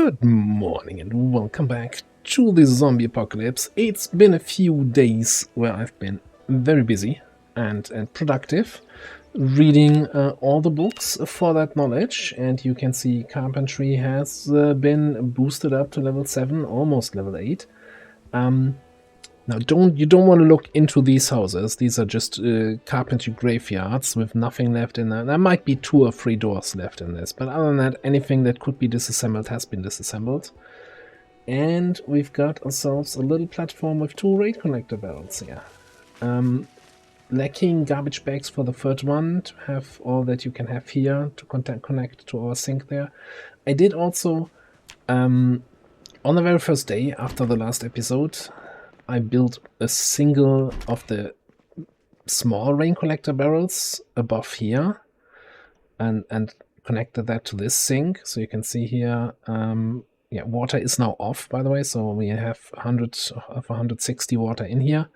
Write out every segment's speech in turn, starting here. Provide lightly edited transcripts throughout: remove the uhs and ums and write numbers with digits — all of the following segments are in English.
Good morning and welcome back to the zombie apocalypse. It's been a few days where I've been very busy and productive, reading all the books for that knowledge, and you can see carpentry has been boosted up to level 7, almost level 8. Now you don't want to look into these houses. These are just carpentry graveyards with nothing left in there. There might be 2 or 3 doors left in this, but other than that, anything that could be disassembled has been disassembled. And we've got ourselves a little platform with 2 raid connector barrels here. Lacking garbage bags for the third one to have all that you can have here to connect to our sink there. I did also, on the very first day after the last episode, I built a single of the small rain collector barrels above here and connected that to this sink. So you can see here, yeah, water is now off, by the way. So we have 160 water in here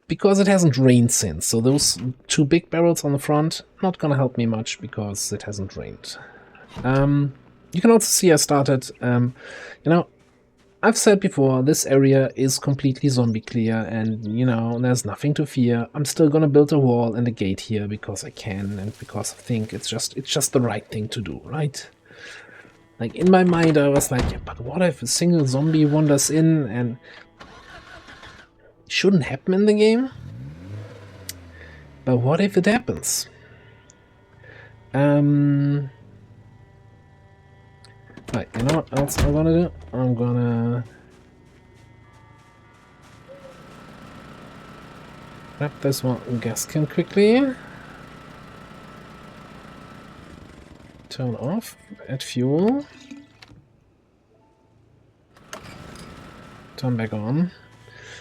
because it hasn't rained since. So those 2 big barrels on the front, not going to help me much because it hasn't rained. You can also see I started, I've said before, this area is completely zombie clear and, there's nothing to fear. I'm still gonna build a wall and a gate here because I can and because I think it's just the right thing to do, right? Like, in my mind I was like, yeah, but what if a single zombie wanders in and it shouldn't happen in the game? But what if it happens? Right, you know what else I'm gonna do? I'm gonna grab this one gas can quickly. Turn off, add fuel. Turn back on.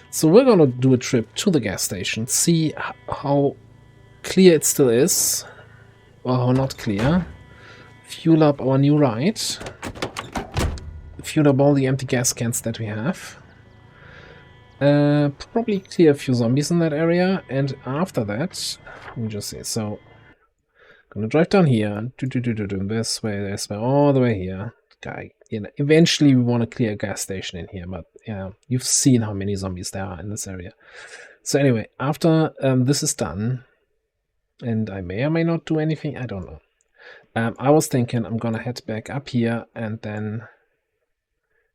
So we're gonna do a trip to the gas station, see how clear it still is, or how not clear. Fuel up our new ride. Fuel up all the empty gas cans that we have. Probably clear a few zombies in that area, and after that, let me just see. So, gonna drive down here, this way, all the way here. Guy, eventually we want to clear a gas station in here, but yeah, you've seen how many zombies there are in this area. So anyway, after this is done, and I may or may not do anything, I don't know. I was thinking I'm gonna head back up here and then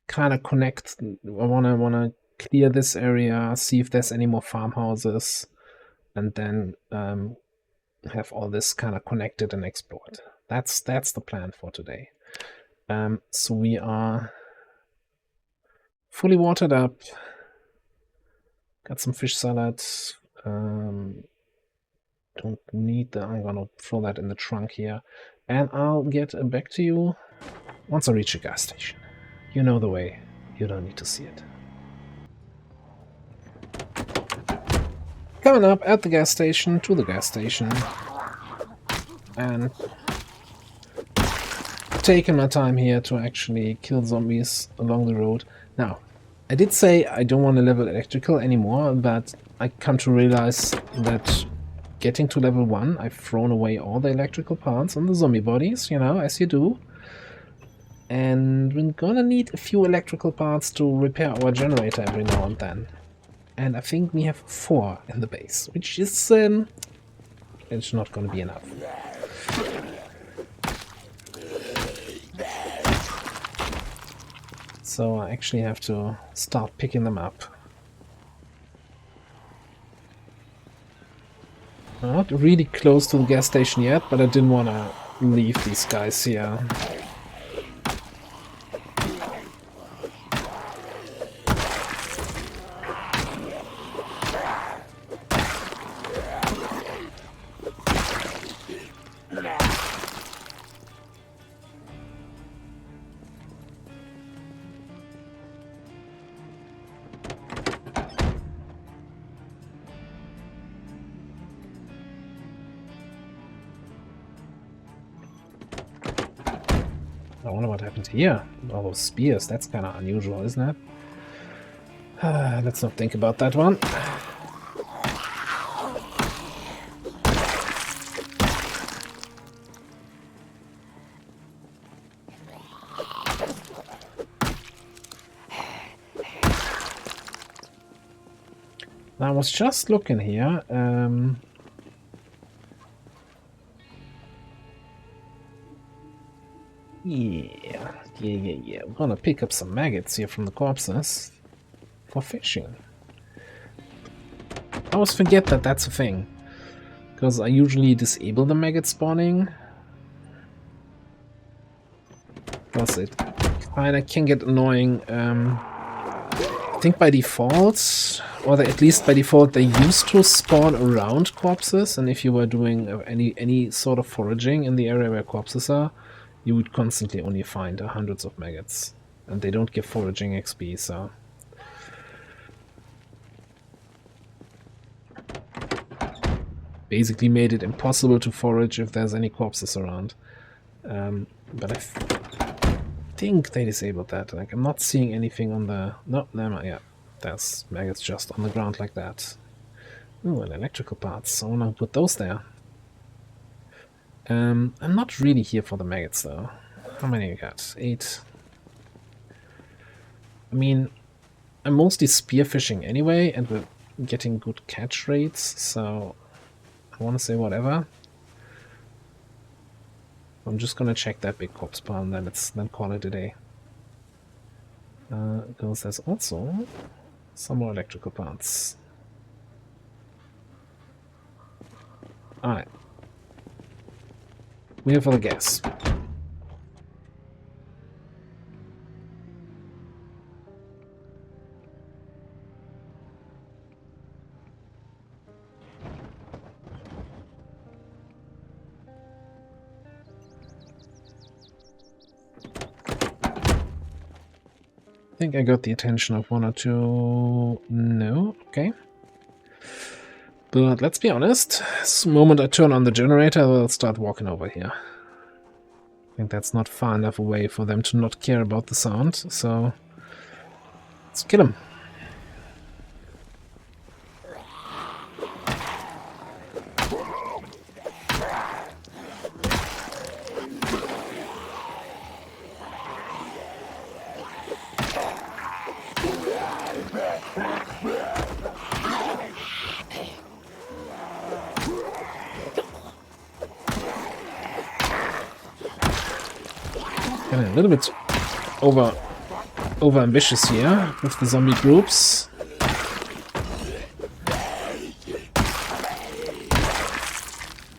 kind of connect. I wanna clear this area, see if there's any more farmhouses, and then have all this kind of connected and explored. That's the plan for today. So we are fully watered up. Got some fish salad. Don't need that. I'm gonna throw that in the trunk here. And I'll get back to you once I reach a gas station. You know the way. You don't need to see it. Coming up at the gas station, to the gas station. And taking my time here to actually kill zombies along the road. Now, I did say I don't want to level electrical anymore, but I come to realize that getting to level 1, I've thrown away all the electrical parts on the zombie bodies, as you do. And we're gonna need a few electrical parts to repair our generator every now and then. And I think we have 4 in the base, which is it's not gonna be enough. So I actually have to start picking them up. Not really close to the gas station yet, but I didn't want to leave these guys here. I wonder what happened here. All those spears, that's kind of unusual, isn't it? Let's not think about that one. I was just looking here. Yeah. We're gonna pick up some maggots here from the corpses for fishing. I always forget that that's a thing, because I usually disable the maggot spawning. Because it kinda can get annoying. I think by default, or at least by default, they used to spawn around corpses, and if you were doing any sort of foraging in the area where corpses are, you would constantly only find hundreds of maggots, and they don't give foraging XP, so... Basically made it impossible to forage if there's any corpses around. But I think they disabled that. Like, I'm not seeing anything on the... No, never mind, yeah. There's maggots just on the ground like that. Ooh, and electrical parts. I wanna put those there. I'm not really here for the maggots, though. How many you got? 8. I mean, I'm mostly spearfishing anyway, and we're getting good catch rates, so I want to say whatever. I'm just gonna check that big corpse pile, and then call it a day. Because there's also some more electrical parts. Alright. We're here for the gas. I think I got the attention of 1 or 2... No? Okay. But let's be honest, the moment I turn on the generator, they'll start walking over here. I think that's not far enough away for them to not care about the sound, so let's kill them. Getting a little bit over ambitious here with the zombie groups.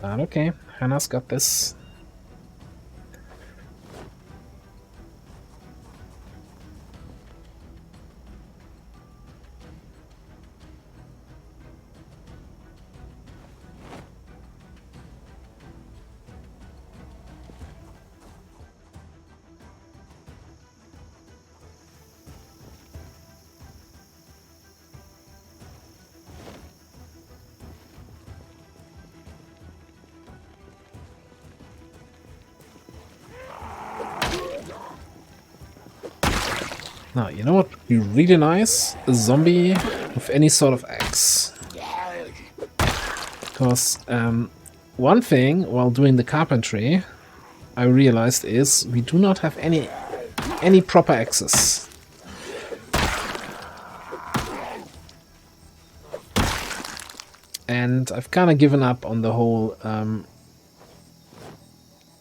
But okay, Hannah's got this. Now, you know what would be really nice? A zombie with any sort of axe. Because one thing while doing the carpentry I realized is we do not have any proper axes. And I've kind of given up on the whole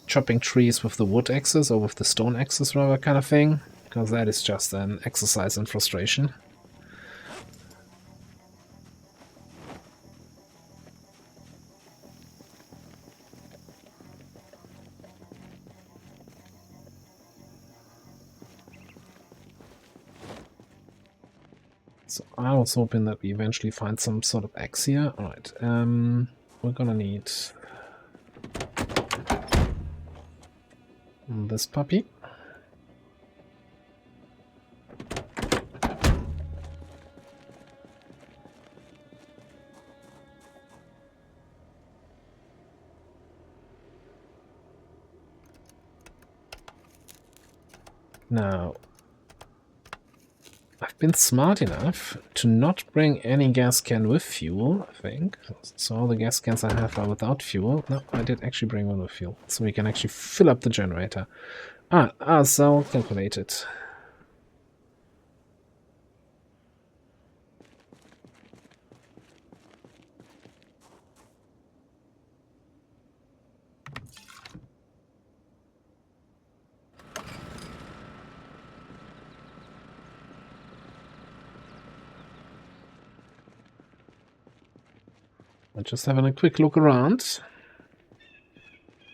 chopping trees with the wood axes or with the stone axes rather kind of thing. Because that is just an exercise in frustration. So I was hoping that we eventually find some sort of axe here. Alright, we're gonna need this puppy. Now, I've been smart enough to not bring any gas can with fuel, I think. So all the gas cans I have are without fuel. No, I did actually bring one with fuel, so we can actually fill up the generator. So calculated. I'm just having a quick look around.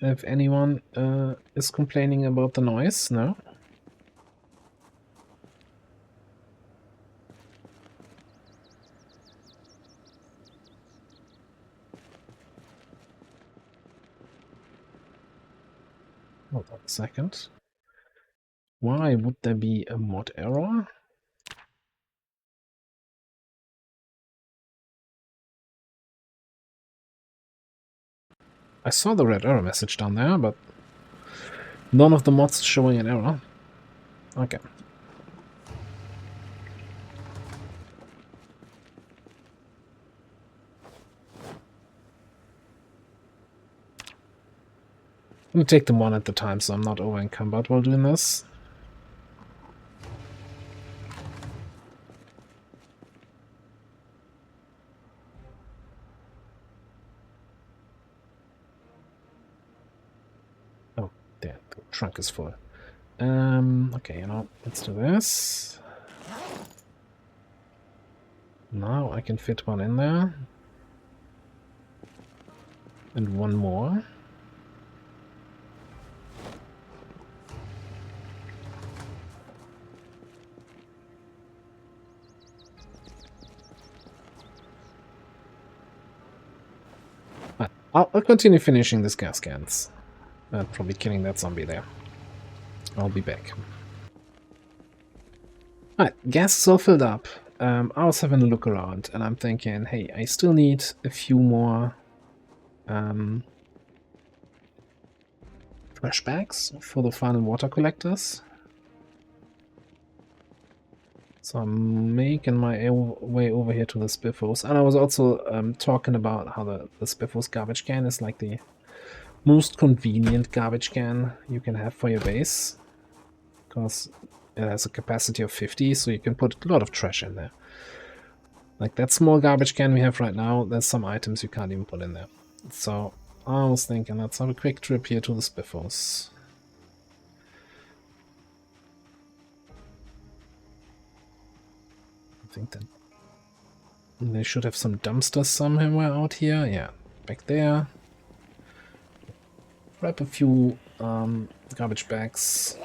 If anyone is complaining about the noise, no? Hold on a second. Why would there be a mod error? I saw the red error message down there, but none of the mods showing an error. Okay. I'm gonna take them one at a time so I'm not over encumbered while doing this. Oh, there, the trunk is full. Okay, let's do this. Now I can fit one in there. And one more. I'll continue finishing these gas cans. Probably killing that zombie there. I'll be back. Alright, gas is all filled up. I was having a look around and I'm thinking, hey, I still need a few more trash bags for the final water collectors. So I'm making my way over here to the Spiffos. And I was also talking about how the Spiffos garbage can is like the most convenient garbage can you can have for your base. Because it has a capacity of 50, so you can put a lot of trash in there. Like that small garbage can we have right now, there's some items you can't even put in there. So I was thinking, let's have a quick trip here to the Spiffos. I think that they should have some dumpsters somewhere out here. Yeah, back there. Grab a few garbage bags.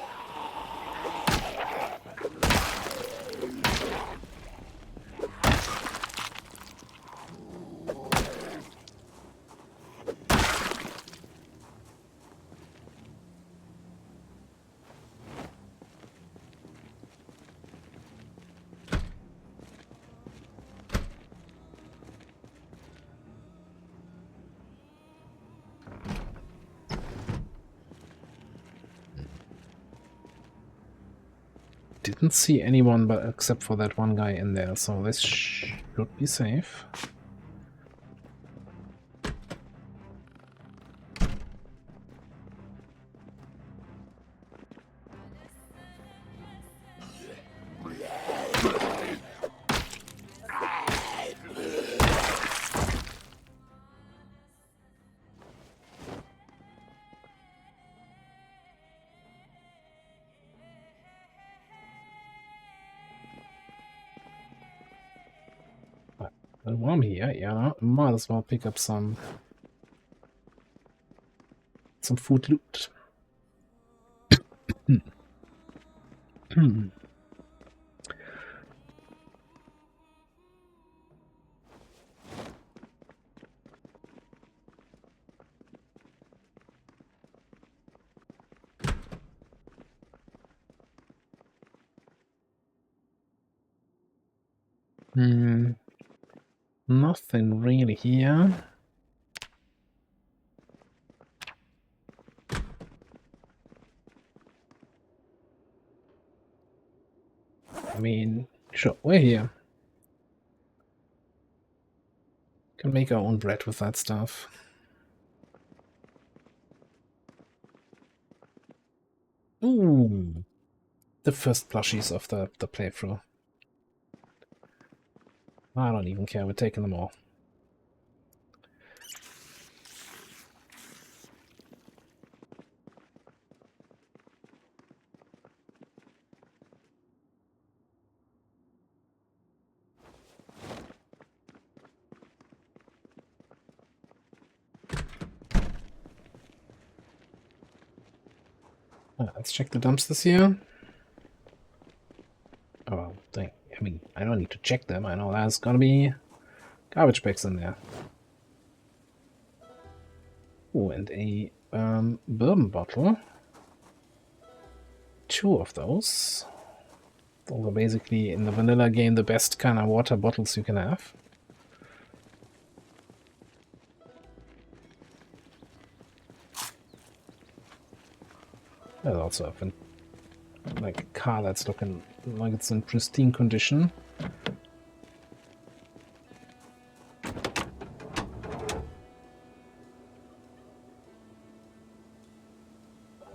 Didn't see anyone but except for that one guy in there, so this should be safe. And while I'm here, yeah, might as well pick up some food loot. Nothing really here. I mean, sure, we're here. Can make our own bread with that stuff. Ooh, the first plushies of the playthrough. I don't even care, we're taking them all. Let's check the dumpsters here. Oh, well, dang. I mean, I don't need to check them. I know there's gonna be garbage bags in there. Oh, and a bourbon bottle. 2 of those. Those are basically, in the vanilla game, the best kind of water bottles you can have. There's also like a car that's looking like it's in pristine condition.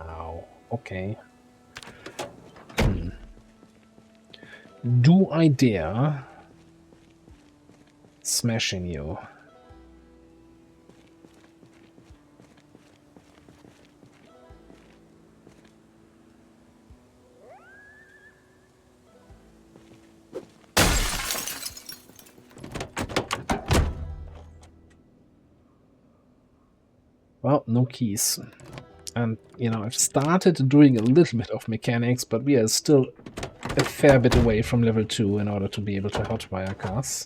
Ow, okay. Do I dare smashing you? Well, no keys. And, you know, I've started doing a little bit of mechanics, but we are still a fair bit away from level 2 in order to be able to hotwire cars.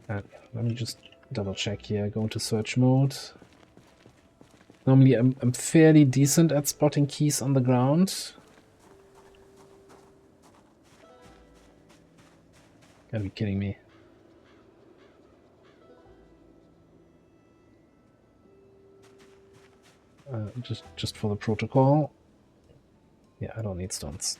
Let me just double check here, go into search mode. Normally I'm fairly decent at spotting keys on the ground. Gotta be kidding me. Just for the protocol. Yeah, I don't need stones.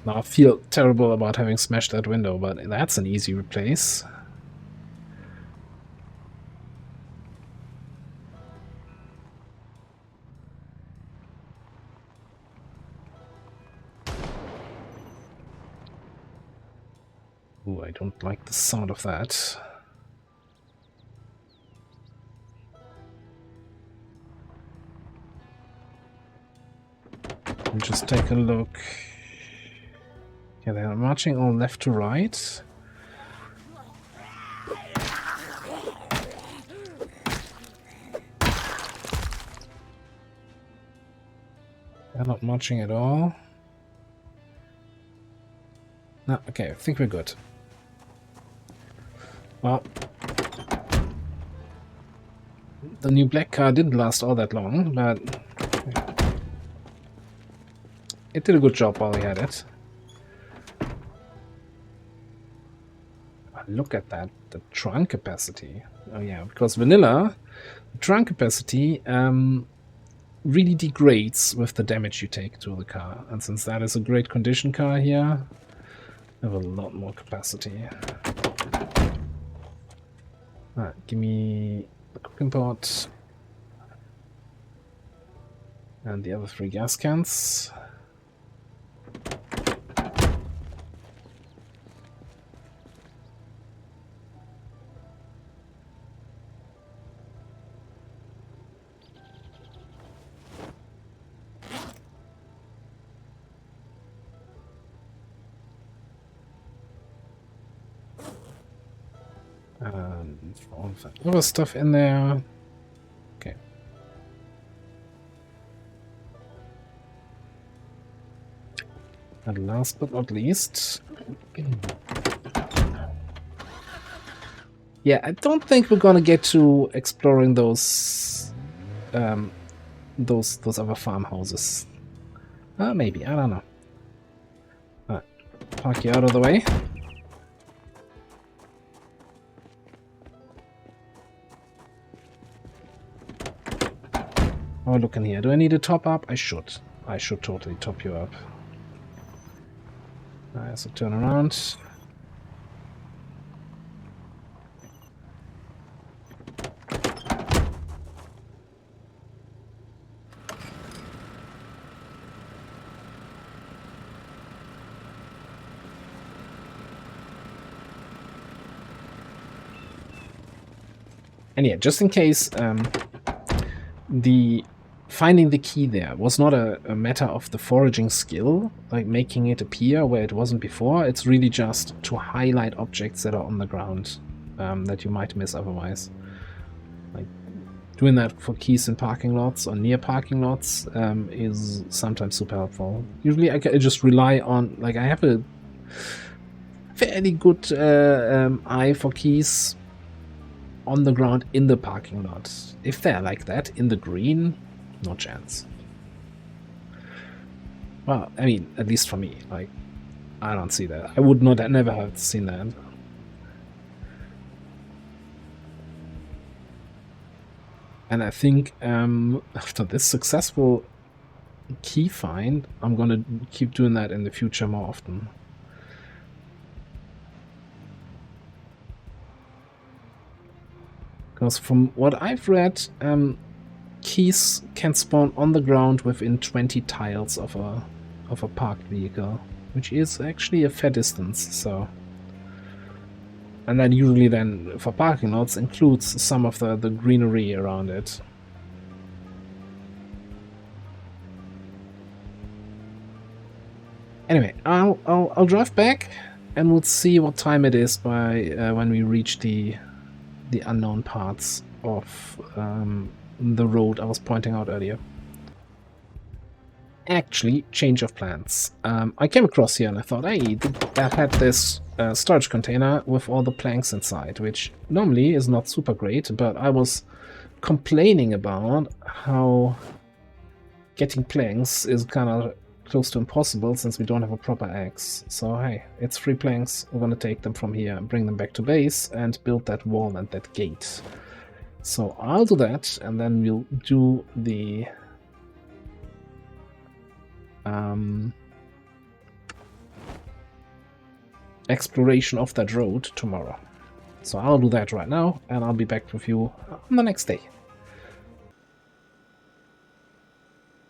Now I feel terrible about having smashed that window, but that's an easy replace. Ooh, I don't like the sound of that. Let me just take a look. Yeah, they're marching all left to right. They're not marching at all. No, okay, I think we're good. Well, the new black car didn't last all that long, but it did a good job while we had it. Look at that, the trunk capacity. Oh yeah, because vanilla, the trunk capacity really degrades with the damage you take to the car. And since that is a great condition car here, I have a lot more capacity. Alright, give me the cooking pot. And the other 3 gas cans. And all of that other stuff in there. Okay. And last but not least, yeah, I don't think we're gonna get to exploring those other farmhouses. Maybe, I don't know. Alright, park you out of the way. Oh, look in here. Do I need a top up? I should. I should totally top you up. So turn around. And yeah, just in case the finding the key there was not a matter of the foraging skill, like making it appear where it wasn't before. It's really just to highlight objects that are on the ground that you might miss otherwise. Like doing that for keys in parking lots or near parking lots is sometimes super helpful. Usually I just rely on, like, I have a fairly good eye for keys on the ground in the parking lot. If they're like that in the green, no chance. Well, I mean, at least for me, like, I don't see that. I would not never have seen that. And I think after this successful key find, I'm gonna keep doing that in the future more often. Because from what I've read, keys can spawn on the ground within 20 tiles of a parked vehicle, which is actually a fair distance. So, and that usually then for parking lots includes some of the greenery around it. Anyway, I'll drive back, and we'll see what time it is by when we reach the unknown parts of the road I was pointing out earlier. Actually, change of plans. I came across here and I thought, hey, that had this storage container with all the planks inside, which normally is not super great, but I was complaining about how getting planks is kind of close to impossible since we don't have a proper axe. So hey, it's 3 planks. We're gonna take them from here and bring them back to base and build that wall and that gate. So I'll do that, and then we'll do the exploration of that road tomorrow. So I'll do that right now, and I'll be back with you on the next day.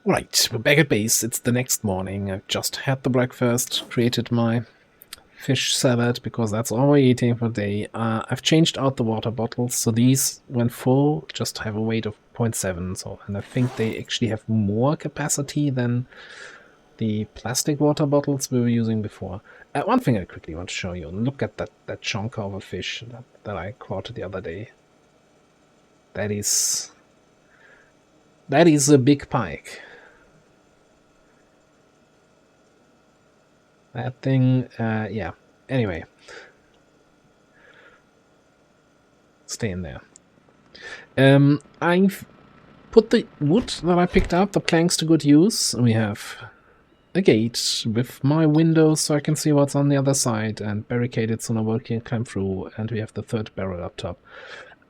Right, we're back at base. It's the next morning. I've just had the breakfast, created my fish salad because that's all we're eating for the day. I've changed out the water bottles, so these, when full, just have a weight of 0.7. So, and I think they actually have more capacity than the plastic water bottles we were using before. One thing I quickly want to show you. Look at that chunk of a fish that I caught the other day. That is a big pike. That thing, yeah. Anyway. Stay in there. I've put the wood that I picked up, the planks, to good use. We have a gate with my windows so I can see what's on the other side, and barricaded so nobody can climb through, and we have the 3rd barrel up top.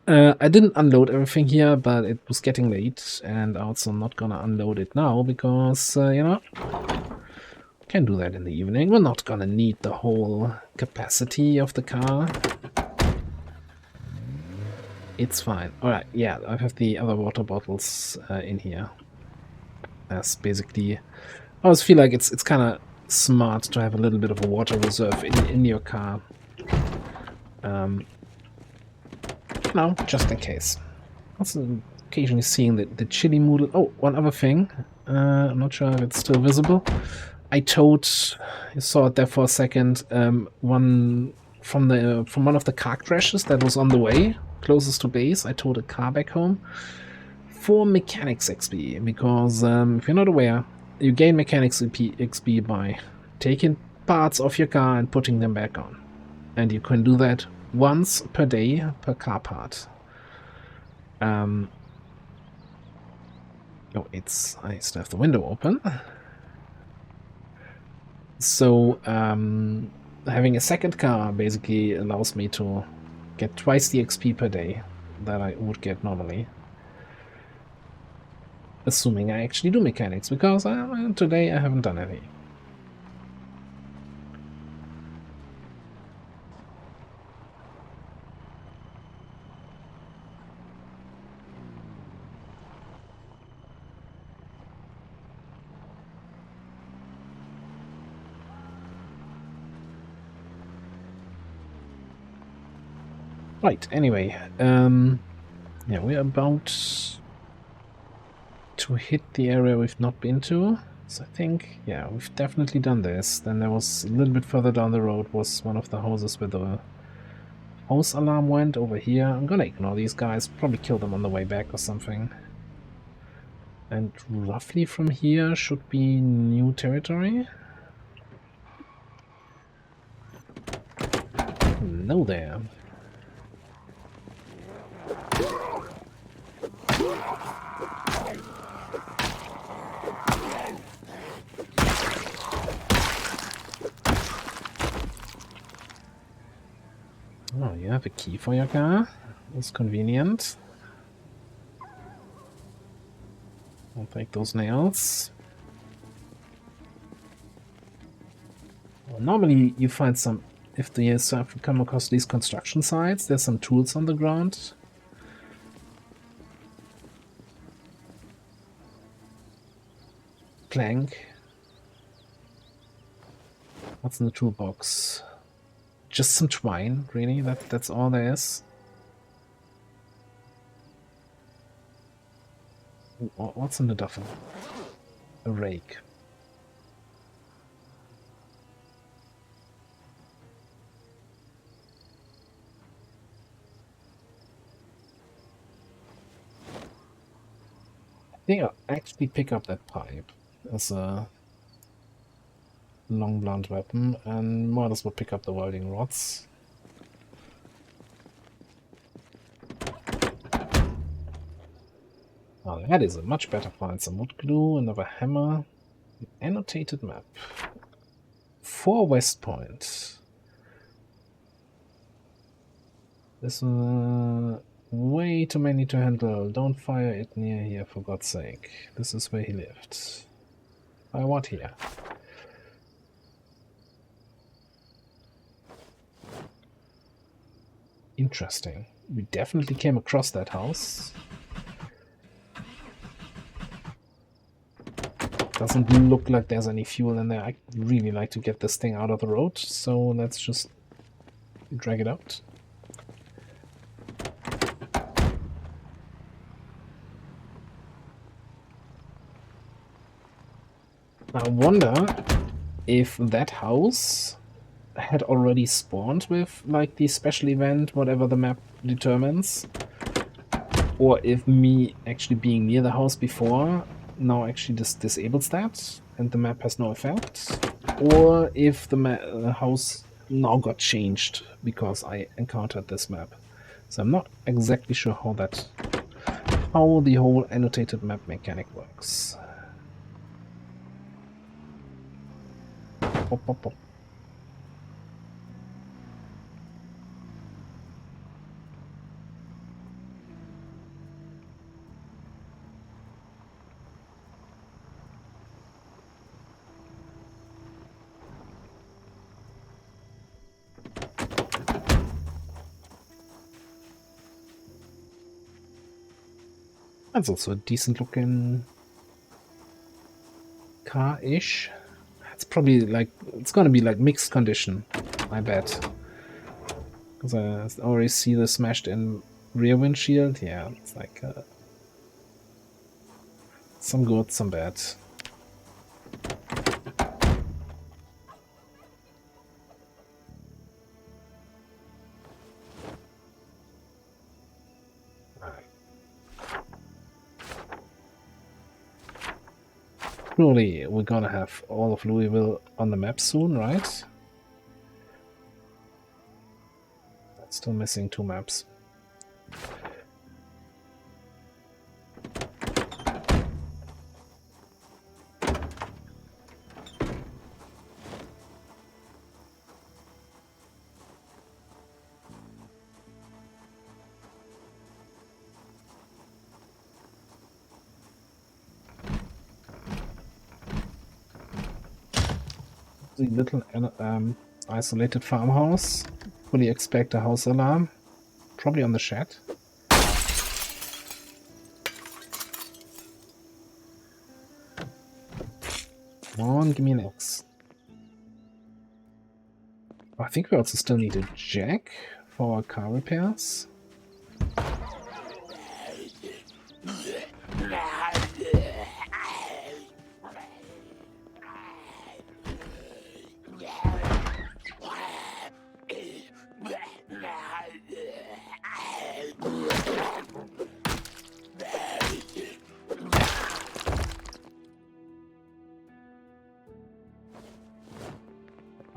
I didn't unload everything here, but it was getting late, and also not gonna unload it now because, you know, can do that in the evening. We're not gonna need the whole capacity of the car. It's fine. Alright, yeah, I have the other water bottles in here. As basically, I always feel like it's kind of smart to have a little bit of a water reserve in your car. You know, just in case. Also occasionally seeing the chili moodle. Oh, one other thing. I'm not sure if it's still visible. I towed, you saw it there for a second, one from one of the car crashes that was on the way closest to base. I towed a car back home for mechanics XP, because if you're not aware, you gain mechanics XP by taking parts off your car and putting them back on, and you can do that once per day per car part. Oh, I still have the window open. So having a second car basically allows me to get twice the XP per day that I would get normally. Assuming I actually do mechanics, because today I haven't done any. Right, anyway, yeah, we're about to hit the area we've not been to. So I think, yeah, we've definitely done this. Then there was a little bit further down the road was one of the houses where the house alarm went over here. I'm gonna ignore these guys, probably kill them on the way back or something. And roughly from here should be new territory. Hello there. Oh, you have a key for your car. That's convenient. I'll take those nails. Well, normally you find some, if you come across these construction sites, there's some tools on the ground. Plank. What's in the toolbox? Just some twine, really? That's all there is? What's in the duffel? A rake. I think I'll actually pick up that pipe as a long blunt weapon, and might as well pick up the welding rods. Now that is a much better find. Some wood glue, another hammer, an annotated map. 4 West Point. This is way too many to handle. Don't fire it near here, for God's sake. This is where he lived. Fire what here? Interesting. We definitely came across that house. Doesn't look like there's any fuel in there. I really like to get this thing out of the road, so let's just drag it out. I wonder if that house had already spawned with like the special event, whatever the map determines, or if me actually being near the house before now actually disables that and the map has no effect, or if the house now got changed because I encountered this map. So I'm not exactly sure how the whole annotated map mechanic works. Pop, pop, pop. That's also a decent looking car-ish. It's probably like, it's gonna be like mixed condition, I bet. Because I already see the smashed in rear windshield. Yeah, it's like some good, some bad. Surely we're gonna have all of Louisville on the map soon, right? Still missing 2 maps. The little isolated farmhouse. Fully expect a house alarm. Probably on the shed. Come on, give me an X. I think we also still need a jack for our car repairs.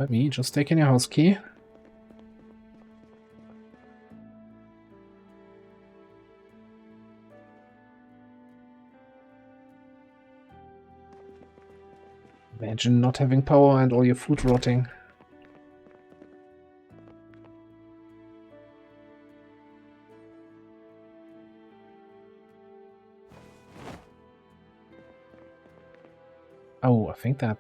Let me just take in your house key. Imagine not having power and all your food rotting. Oh, I think that...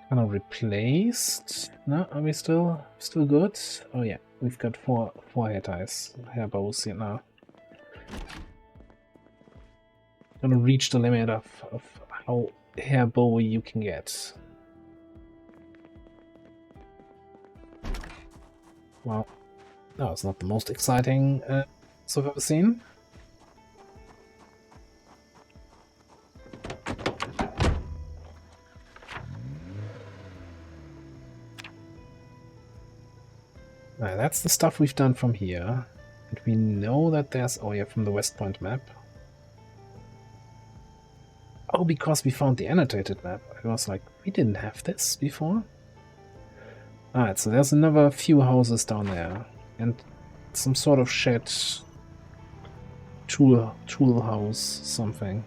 kind of replaced? No, are we still good? Oh yeah, we've got four hair ties, hair bows here now. Gonna reach the limit of how hair bowy you can get. Well, that was not the most exciting so I've ever seen. That's the stuff we've done from here. And we know that there's... oh yeah, from the West Point map. Oh, because we found the annotated map. I was like, we didn't have this before. Alright, so there's another few houses down there. And some sort of shed... tool house, something.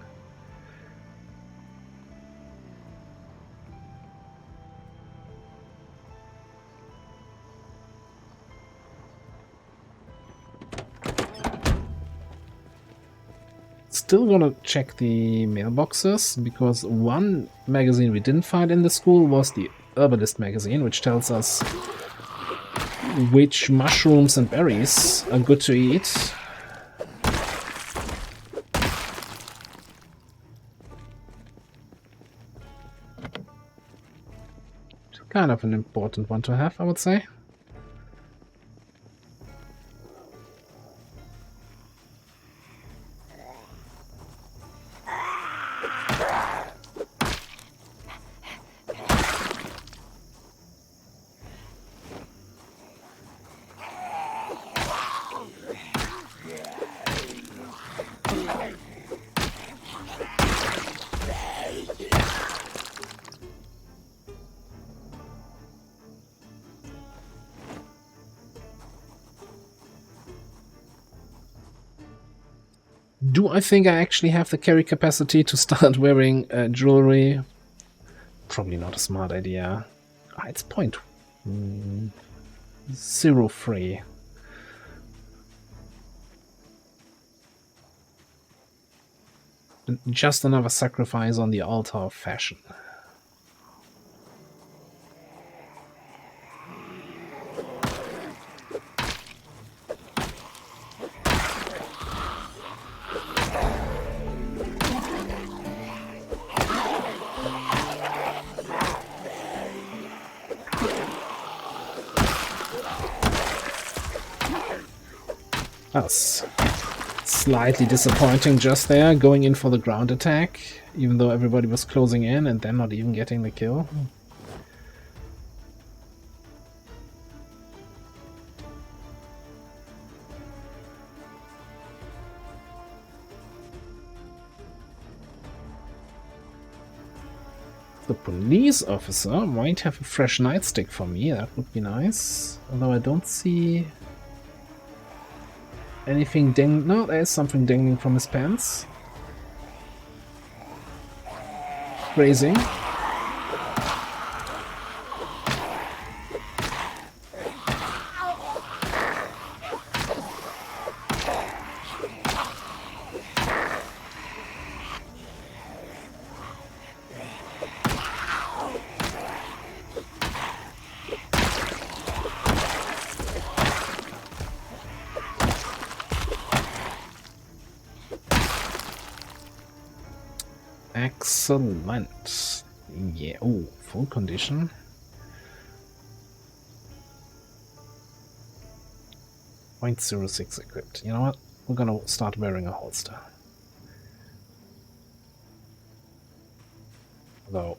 Still gonna check the mailboxes, because one magazine we didn't find in the school was the Herbalist magazine, which tells us which mushrooms and berries are good to eat. Kind of an important one to have, I would say. Do I think I actually have the carry capacity to start wearing jewelry? Probably not a smart idea. It's 0.03. Just another sacrifice on the altar of fashion. That's slightly disappointing just there, going in for the ground attack, even though everybody was closing in and then not even getting the kill. The police officer might have a fresh nightstick for me, that would be nice. Although I don't see anything dangling. No, there is something dangling from his pants. Grazing. Excellent. Yeah, oh, full condition. .06 equipped. You know what? We're gonna start wearing a holster. Although,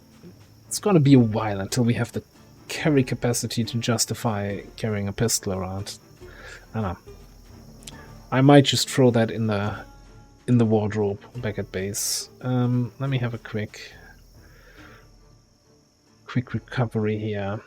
it's gonna be a while until we have the carry capacity to justify carrying a pistol around. I don't know. I might just throw that in the in the wardrobe back at base. Let me have a quick recovery here.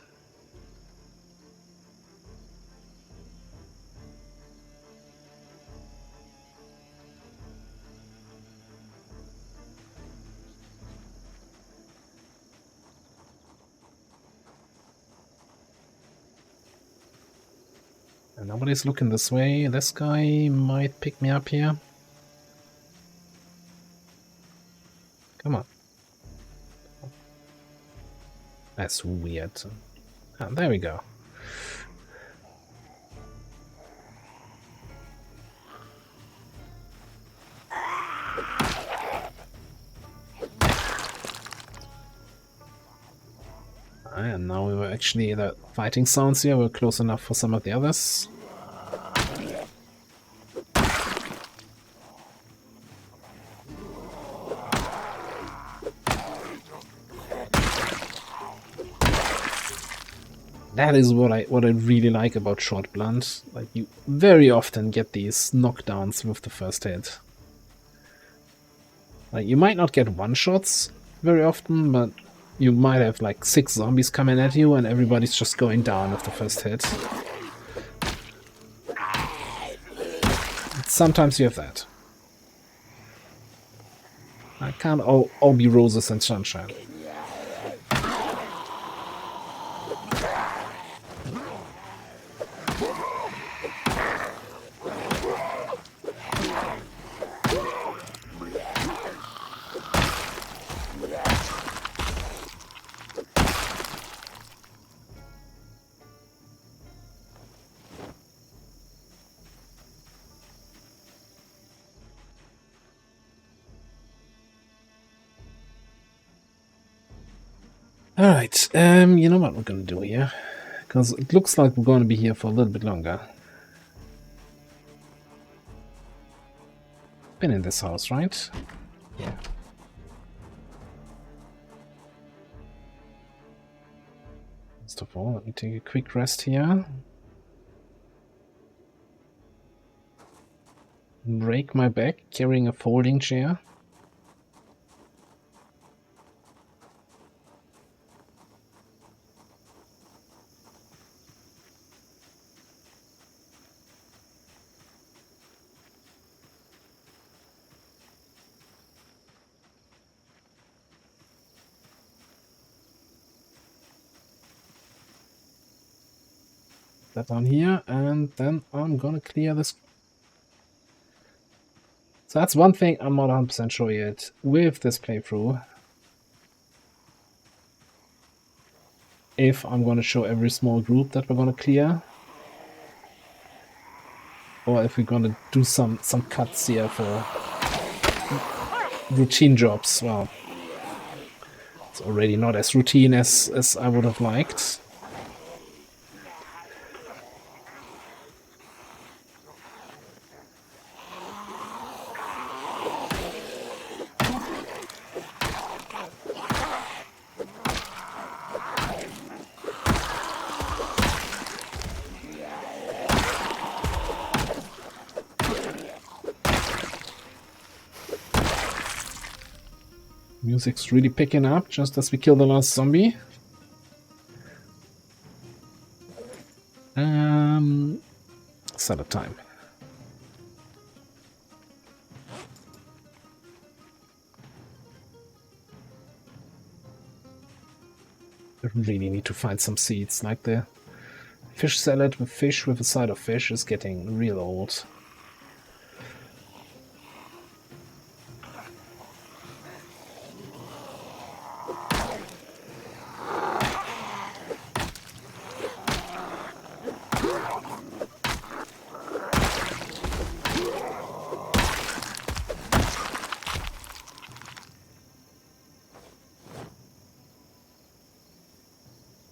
And nobody's looking this way. This guy might pick me up here. Come on. That's weird. Ah, there we go. And now we were actually the fighting sounds here were close enough for some of the others. That is what I really like about Short Blunt. Like, you very often get these knockdowns with the first hit. Like, you might not get one-shots very often, but you might have like 6 zombies coming at you and everybody's just going down with the first hit. Sometimes you have that. I can't all be roses and sunshine. Alright, you know what we're gonna do here? Because it looks like we're gonna be here for a little bit longer. Been in this house, right? Yeah. First of all, let me take a quick rest here. Break my back carrying a folding chair. That on here, and then I'm gonna clear this. So that's one thing I'm not 100% sure yet with this playthrough. If I'm gonna show every small group that we're gonna clear, or if we're gonna do some cuts here for routine jobs. Well, it's already not as routine as I would have liked. Music's really picking up just as we kill the last zombie. Set a time. I really need to find some seeds, like the fish salad with fish with a side of fish is getting real old.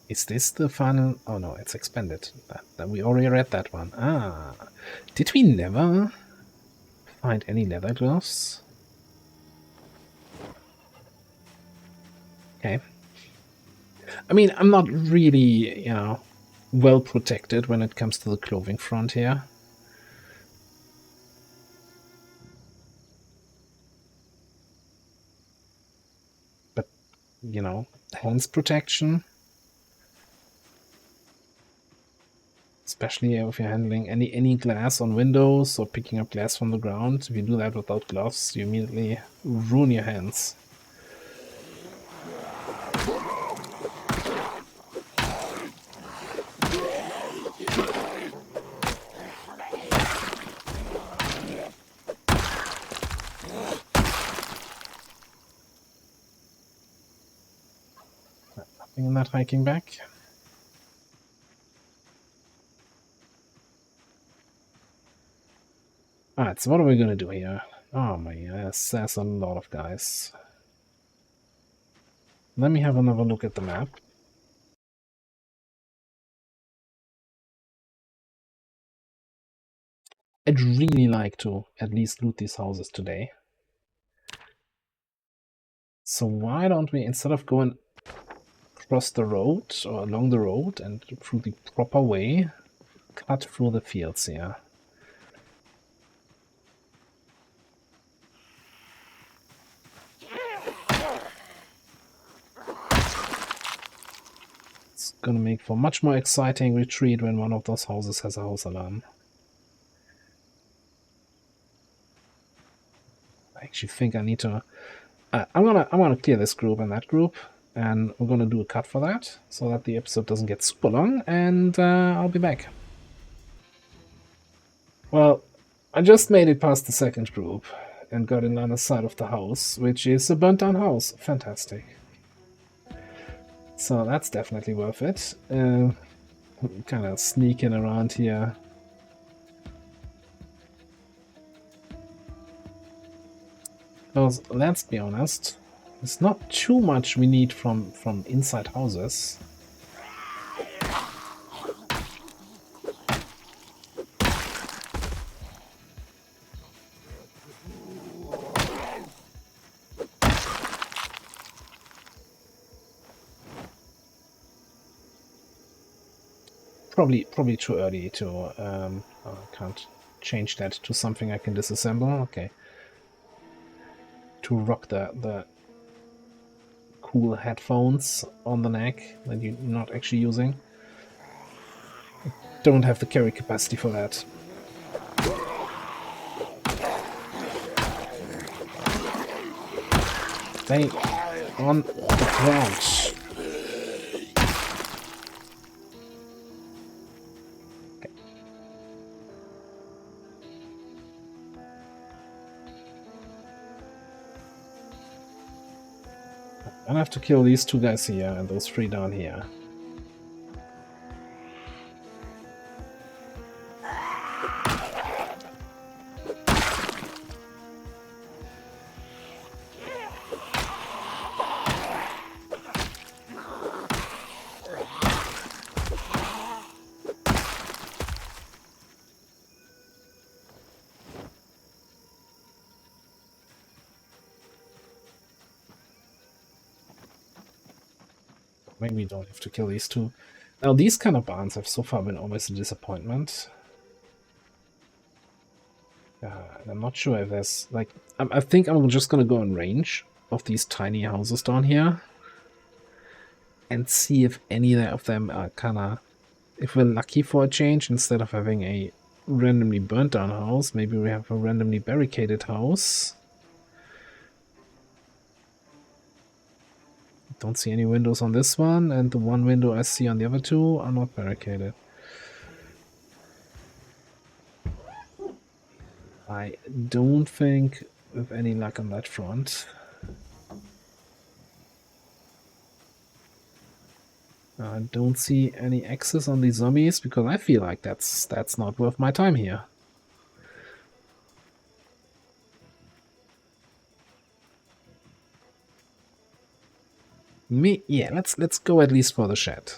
Is this the final? Oh no, it's expanded. That we already read that one. Ah, did we never find any leather gloves? Okay. I mean, I'm not really, you know, well protected when it comes to the clothing front here. you know, hands protection. Especially if you're handling any glass on windows or picking up glass from the ground. If you do that without gloves, you immediately ruin your hands. Nothing in that hiking back. Alright, so what are we gonna do here? Oh my, yes, there's a lot of guys. Let me have another look at the map. I'd really like to at least loot these houses today. So why don't we, instead of going across the road or along the road and through the proper way, cut through the fields here. It's gonna make for much more exciting retreat when one of those houses has a house alarm. I actually think I need to... I'm gonna clear this group and that group, and we're gonna do a cut for that, so that the episode doesn't get super long, and I'll be back. Well, I just made it past the second group and got in on the side of the house, which is a burnt down house. Fantastic. So that's definitely worth it. Kind of sneaking around here. Because let's be honest, there's not too much we need from inside houses. Probably too early to... I can't change that to something I can disassemble. Okay. To rock the cool headphones on the neck that you're not actually using. Don't have the carry capacity for that. Stay on the ground. I have to kill these two guys here and those three down here. Maybe we don't have to kill these two. Now, these kind of barns have so far been always a disappointment. I'm not sure if there's, like... I think I'm just gonna go in range of these tiny houses down here. And see if any of them are kinda... If we're lucky for a change, instead of having a randomly burnt down house, maybe we have a randomly barricaded house. Don't see any windows on this one, and the one window I see on the other two are not barricaded. I don't think with any luck on that front. I don't see any access on these zombies, because I feel like that's not worth my time here. Yeah, let's go at least for the shed.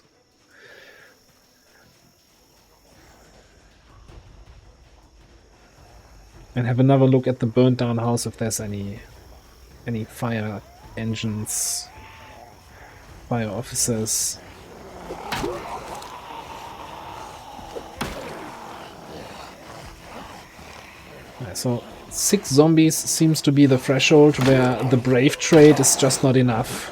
And have another look at the burnt down house if there's any fire engines, fire officers. So 6 zombies seems to be the threshold where the brave trait is just not enough.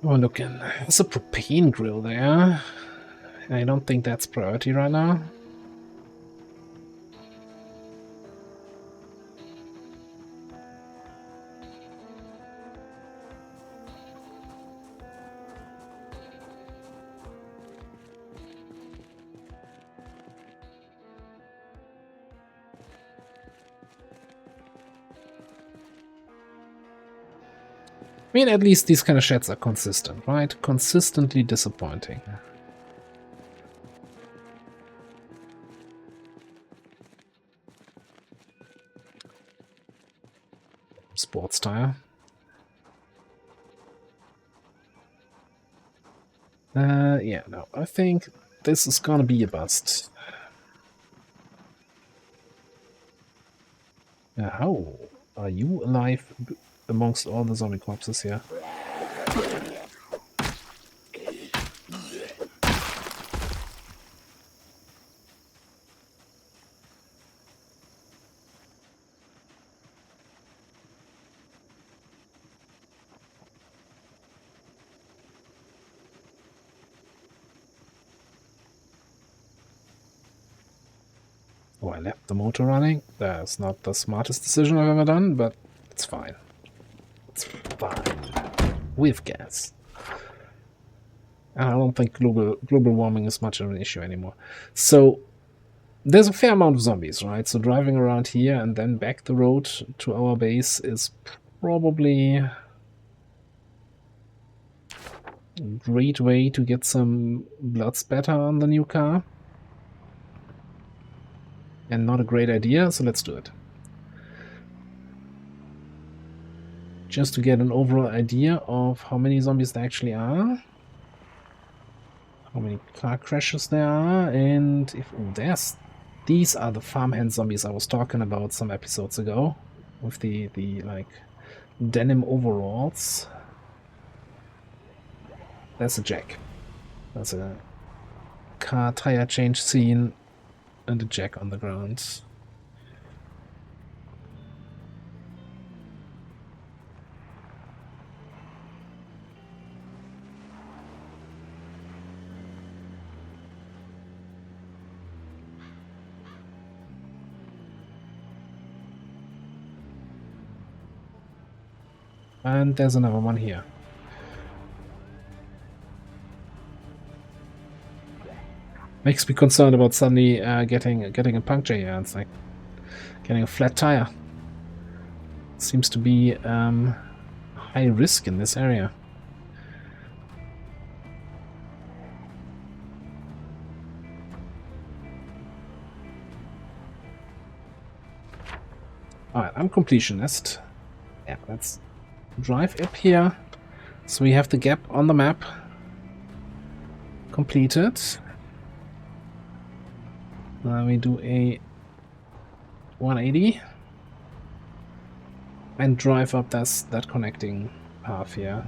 Oh, look, there's a propane grill there. I don't think that's priority right now. I mean, at least these kind of sheds are consistent, right? Consistently disappointing. Sports tire. Yeah, no, I think this is gonna be a bust. How are you alive amongst all the zombie corpses here? Oh, I left the motor running. That's not the smartest decision I've ever done, but it's fine. It's fine. With gas. And I don't think global warming is much of an issue anymore. So there's a fair amount of zombies, right? So driving around here and then back the road to our base is probably a great way to get some blood spatter on the new car. And not a great idea, so let's do it. Just to get an overall idea of how many zombies there actually are. How many car crashes there are, and if these are the farmhand zombies I was talking about some episodes ago, with the like denim overalls. That's a jack. That's a car tire change scene and a jack on the ground. And there's another one here. Makes me concerned about suddenly getting a puncture here. It's like getting a flat tire. Seems to be high risk in this area. Alright, I'm completionist. Yeah, let's drive up here. So we have the gap on the map completed. Now we do a 180 and drive up that connecting path here.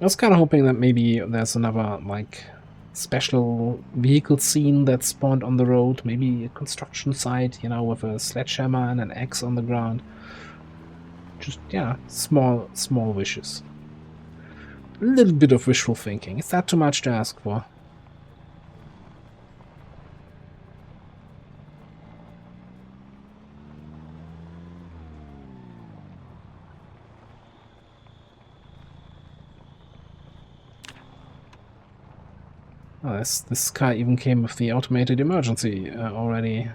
I was kind of hoping that maybe there's another, like, special vehicle scene that spawned on the road. Maybe a construction site, you know, with a sledgehammer and an axe on the ground. Just, yeah, small wishes. A little bit of wishful thinking. Is that too much to ask for? Oh, this car even came with the automated emergency already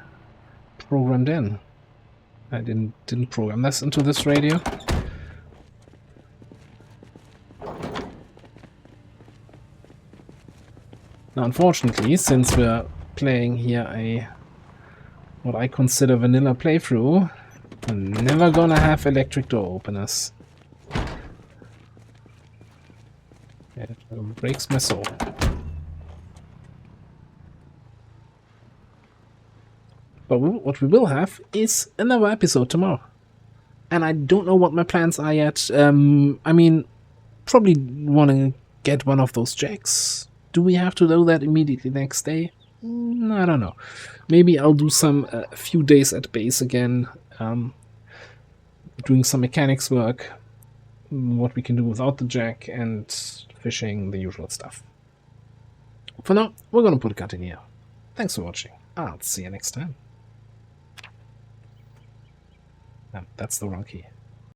programmed in. I didn't program this into this radio. Now, unfortunately, since we're playing here what I consider vanilla playthrough, we're never gonna have electric door openers. It breaks my soul. But what we will have is another episode tomorrow. and I don't know what my plans are yet. I mean, probably want to get one of those jacks. Do we have to do that immediately next day? I don't know. Maybe I'll do some a few days at base again, doing some mechanics work, what we can do without the jack, and fishing, the usual stuff. For now, we're gonna put a cut in here. Thanks for watching. I'll see you next time. That's the wrong key.